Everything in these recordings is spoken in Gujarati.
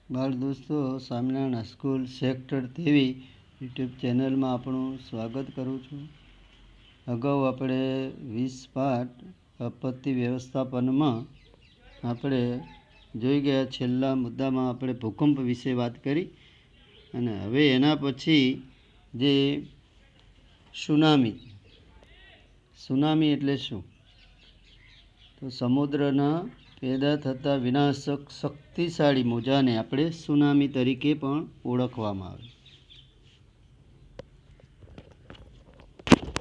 બાળ દોસ્તો, સ્વામિનારાયણ સ્કૂલ સેક્ટર 23 યુટ્યુબ ચેનલમાં આપણું સ્વાગત કરું છું. અગાઉ આપણે 20 પાઠ આપત્તિ વ્યવસ્થાપનમાં આપણે જોઈ ગયા. છેલ્લા મુદ્દામાં આપણે ભૂકંપ વિશે વાત કરી અને હવે એના પછી જે સુનામી એટલે શું? તો સમુદ્રના પેદા થતા વિનાશક શક્તિશાળી મોજાને આપણે સુનામી તરીકે પણ ઓળખવામાં આવે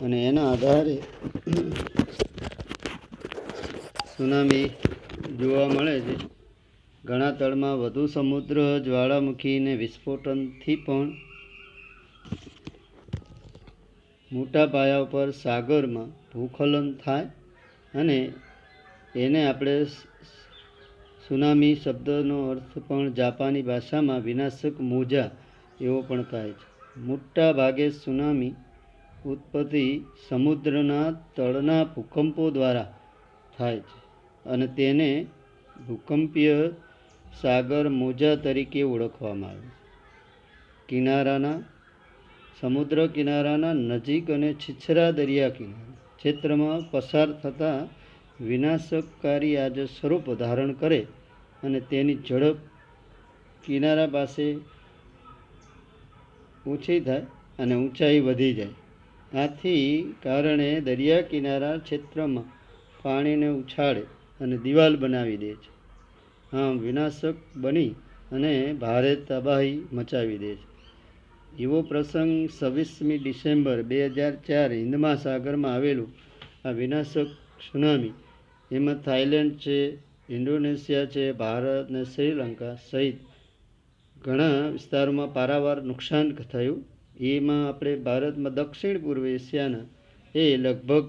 અને એના આધારે સુનામી જોવા મળે છે. ઘણા તળમાં વધુ સમુદ્ર જ્વાળામુખીને વિસ્ફોટનથી પણ મોટા પાયા ઉપર સાગરમાં ભૂસ્ખલન થાય અને એને આપણે સુનામી શબ્દનો અર્થ પણ જાપાની ભાષામાં વિનાશક મોજા એવો પણ થાય છે. મોટા ભાગે સુનામી ઉત્પત્તિ સમુદ્રના તળના ભૂકંપો દ્વારા થાય છે અને તેને ભૂકંપીય સાગર મોજા તરીકે ઓળખવામાં આવે છે. સમુદ્ર કિનારાના નજીક અને છીછરા દરિયા કિનારા ક્ષેત્રમાં પસાર થતા વિનાશકારી આજે સ્વરૂપ ધારણ કરે અને તેની ઝડપ કિનારા પાસે ઓછી થાય અને ઊંચાઈ વધી જાય. આથી કારણે દરિયા કિનારા ક્ષેત્રમાં પાણીને ઉછાળે અને દિવાલ બનાવી દે છે. આમ વિનાશક બની અને ભારે તબાહી મચાવી દે છે. એવો પ્રસંગ 26મી ડિસેમ્બર 2004 હિન્દ મહાસાગરમાં આવેલું આ વિનાશક સુનામી, એમાં થાઈલેન્ડ છે, ઇન્ડોનેશિયા છે, ભારત અને શ્રીલંકા સહિત ઘણા વિસ્તારોમાં પારાવાર નુકસાન થયું. એમાં આપણે ભારતમાં દક્ષિણ પૂર્વ એશિયાના લગભગ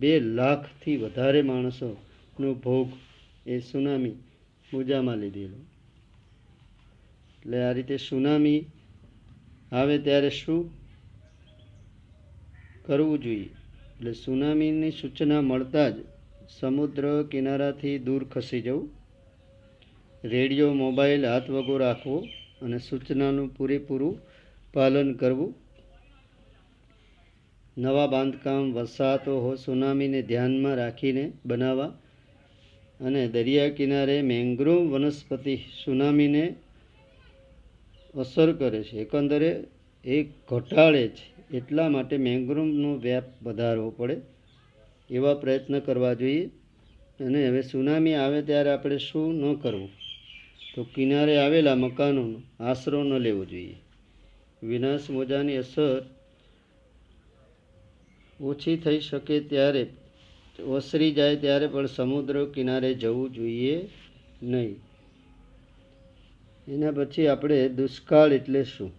2 લાખથી વધારે માણસોનો ભોગ એ સુનામી મોજામાં લીધેલો. એટલે આ રીતે સુનામી આવે ત્યારે શું કરવું જોઈએ? એટલે સુનામીની સૂચના મળતા જ સમુદ્ર કિનારાથી દૂર ખસી જવું, રેડિયો મોબાઈલ હાથ વગો રાખવો અને સૂચનાનું પૂરેપૂરું પાલન કરવું. નવા બાંધકામ વસાહતો સુનામીને ધ્યાનમાં રાખીને બનાવવા અને દરિયા કિનારે મેંગ્રોવ વનસ્પતિ સુનામીને અસર કરે છે, એકંદરે એ ઘટાડે છે. એટલા માટે મેંગ્રોવનો વ્યાપ વધારવો પડે, એવા પ્રયત્ન કરવા જોઈએ. અને હવે સુનામી આવે ત્યારે આપણે શું ન કરવું? તો કિનારે આવેલા મકાનોનો આશરો ન લેવો જોઈએ. વિનાશ મોજાની અસર ઓછી થઈ શકે ત્યારે ઓસરી જાય ત્યારે પણ સમુદ્ર કિનારે જવું જોઈએ નહીં. એના પછી આપણે દુષ્કાળ એટલે શું?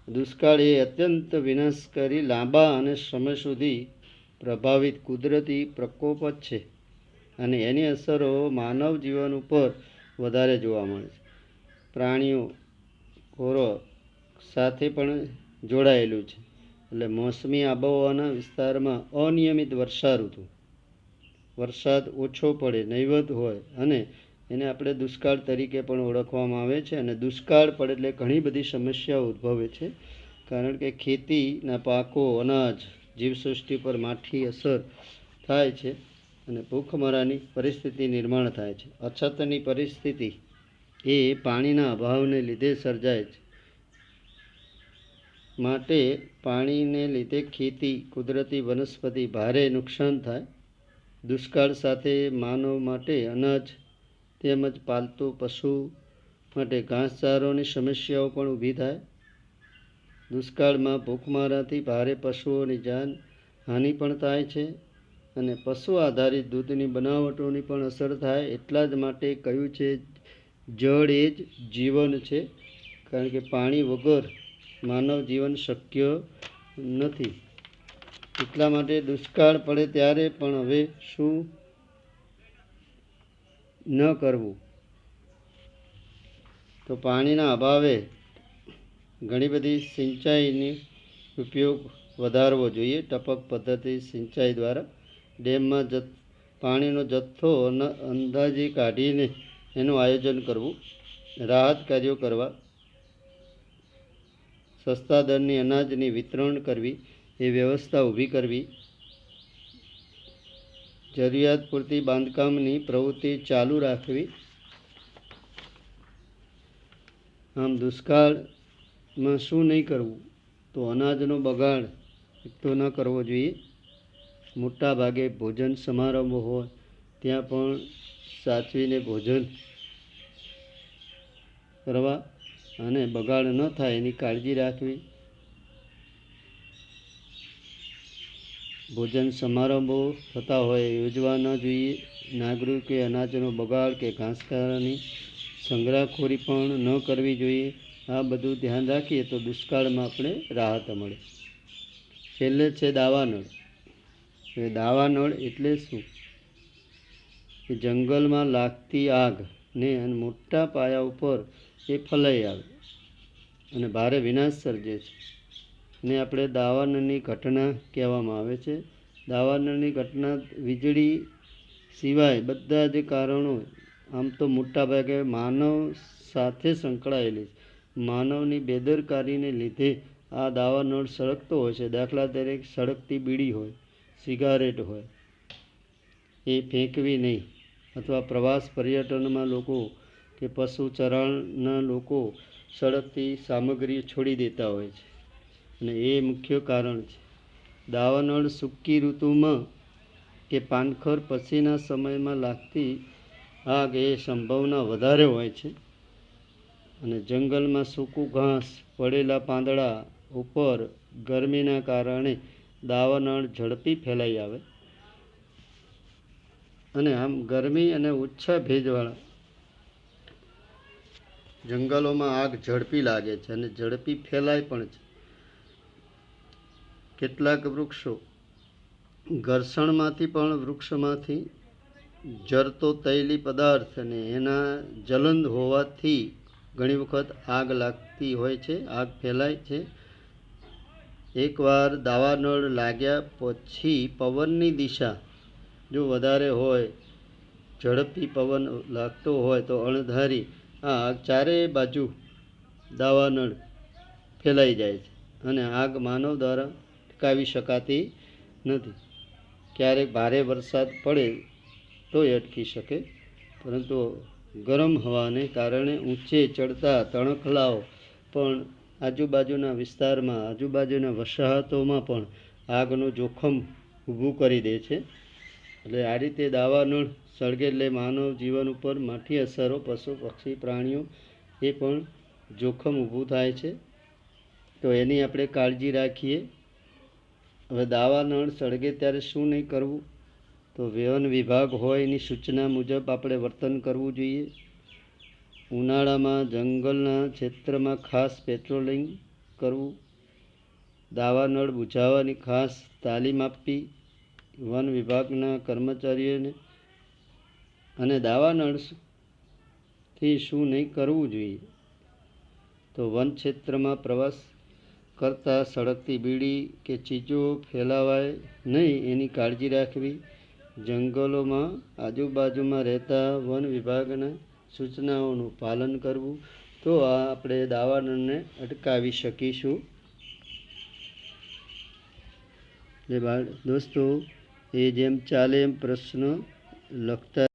દુષ્કાળ એ અત્યંત વિનાશકારી, લાંબા અને સમય સુધી પ્રભાવિત કુદરતી પ્રકોપ જ છે અને એની અસરો માનવ જીવન ઉપર વધારે જોવા મળે છે. પ્રાણીઓ ખોરાક સાથે પણ જોડાયેલું છે. એટલે મોસમી આબોહવાના વિસ્તારમાં અનિયમિત વરસાદ ઓછો પડે, નહિવત હોય અને એને આપણે દુષ્કાળ તરીકે પણ ઓળખવામાં આવે છે. અને દુષ્કાળ પડે એટલે ઘણી બધી સમસ્યાઓ ઉદ્ભવે છે, કારણ કે ખેતીના પાકો, અનાજ, જીવસૃષ્ટિ પર માઠી અસર થાય છે અને ભૂખમરાની પરિસ્થિતિ નિર્માણ થાય છે. અછતની પરિસ્થિતિ એ પાણીના અભાવને લીધે સર્જાય છે. માટે પાણીને લીધે ખેતી, કુદરતી વનસ્પતિ ભારે નુકસાન થાય. દુષ્કાળ સાથે માનવ માટે અનાજ તેમજ પાલતુ પશુ માટે ઘાસચારોની સમસ્યાઓ પણ ઊભી થાય. દુષ્કાળમાં ભૂખમરાથી ભારે પશુઓની જાન હાનિ પણ થાય છે અને પશુ આધારિત દૂધની બનાવટોની પણ અસર થાય. એટલા જ માટે કહ્યું છે, જળ એ જ જીવન છે, કારણ કે પાણી વગર માનવ જીવન શક્ય નથી. એટલા માટે દુષ્કાળ પડે ત્યારે પણ હવે શું ન કરવું? તો પાણીના અભાવે ઘણી બધી સિંચાઈની ઉપયોગ વધારવો જોઈએ. ટપક પદ્ધતિ સિંચાઈ દ્વારા ડેમમાં પાણીનો જથ્થો અંદાજે કાઢીને એનું આયોજન કરવું, રાહત કાર્યો કરવા, સસ્તા દરની અનાજની વિતરણ કરવી, એ વ્યવસ્થા ઊભી કરવી, જરૂરિયાત પૂરતી બાંધકામની પ્રવૃત્તિ ચાલુ રાખવી. આમ દુષ્કાળમાં શું નહીં કરવું? તો અનાજનો બગાડ તો ન કરવો જોઈએ. મોટા ભાગે ભોજન સમારંભ હોય ત્યાં પણ સાચવીને ભોજન કરવા અને બગાડ ન થાય એની કાળજી રાખવી. ભોજન સમારંભો થતા હોય યોજવા ન જોઈએ. નાગરિકોએ અનાજનો બગાડ કે ઘાસચારાની સંગ્રહખોરી પણ ન કરવી જોઈએ. આ બધું ધ્યાન રાખીએ તો દુષ્કાળમાં આપણે રાહત મળે. છેલ્લે છે દાવાનળ. હવે દાવાનળ એટલે શું? કે જંગલમાં લાગતી આગને મોટા પાયા ઉપર એ ફેલાઈ આવે અને ભારે વિનાશ સર્જે છે. ને આપણે દાવાનળની ઘટના કહેવામાં આવે છે. દાવાનળની ઘટના વીજળી સિવાય બધા જ કારણો આમ તો મોટાભાગે માનવ સાથે સંકળાયેલી છે. માનવની બેદરકારીને લીધે આ દાવાનળ સળગતો હોય છે. દાખલા તરીકે સળગતી બીડી હોય, સિગારેટ હોય, એ ફેંકવી નહીં. અથવા પ્રવાસ પર્યટનમાં લોકો કે પશુ ચરણના લોકો સળગતી સામગ્રી છોડી દેતા હોય છે અને એ મુખ્ય કારણ છે. દાવાનળ સૂકી ઋતુમાં કે પાનખર પછીના સમયમાં લાગતી આગ એ સંભાવના વધારે હોય છે. અને જંગલમાં સૂકું ઘાસ, પડેલા પાંદડા ઉપર ગરમીના કારણે દાવાનળ ઝડપી ફેલાઈ આવે અને આમ ગરમી અને ઓછા ભેજવાળા જંગલોમાં આગ ઝડપી લાગે છે અને ઝડપી ફેલાય પણ છે. કેટલાક વૃક્ષો ઘર્ષણમાંથી પણ વૃક્ષમાંથી જરતો તૈલી પદાર્થ અને એના જ્વલન હોવાથી ઘણી વખત આગ લાગતી હોય છે, આગ ફેલાય છે. એકવાર દાવાનળ લાગ્યા પછી પવનની દિશા જો વધારે હોય, ઝડપથી પવન લાગતો હોય તો અણધારી આગ ચારે બાજુ દાવાનળ ફેલાઈ જાય છે અને આગ માનવ દ્વારા અટકાવી શકાતી નથી. ક્યારેક ભારે વરસાદ પડે તોય અટકી શકે, પરંતુ ગરમ હવાને કારણે ઊંચે ચડતા તણખલાઓ પણ આજુબાજુના વિસ્તારમાં, આજુબાજુના વસાહતોમાં પણ આગનું જોખમ ઊભું કરી દે છે. એટલે આ રીતે દાવાનળ સળગે એટલે માનવ જીવન ઉપર માઠી અસરો, પશુ પક્ષી પ્રાણીઓ એ પણ જોખમ ઊભું થાય છે. તો એની આપણે કાળજી રાખીએ. હવે દાવાનળ સળગે ત્યારે શું નહીં કરવું? તો વન વિભાગ હોય એની સૂચના મુજબ આપણે વર્તન કરવું જોઈએ. ઉનાળામાં જંગલના ક્ષેત્રમાં ખાસ પેટ્રોલિંગ કરવું, દાવાનળ બુઝાવવાની ખાસ તાલીમ આપવી વન વિભાગના કર્મચારીઓને, અને દાવાનળથી શું નહીં કરવું જોઈએ? તો વન ક્ષેત્રમાં પ્રવાસ કરતાં સળગતી બીડી કે ચીજો ફેલાવાય નહીં એની કાળજી રાખવી. જંગલોમાં આજુબાજુમાં રહેતા વન વિભાગના સૂચનાઓનું પાલન કરવું. તો આપણે દાવાનળને અટકાવી શકીશું. દોસ્તો, એ જેમ ચાલે એમ પ્રશ્ન લખતા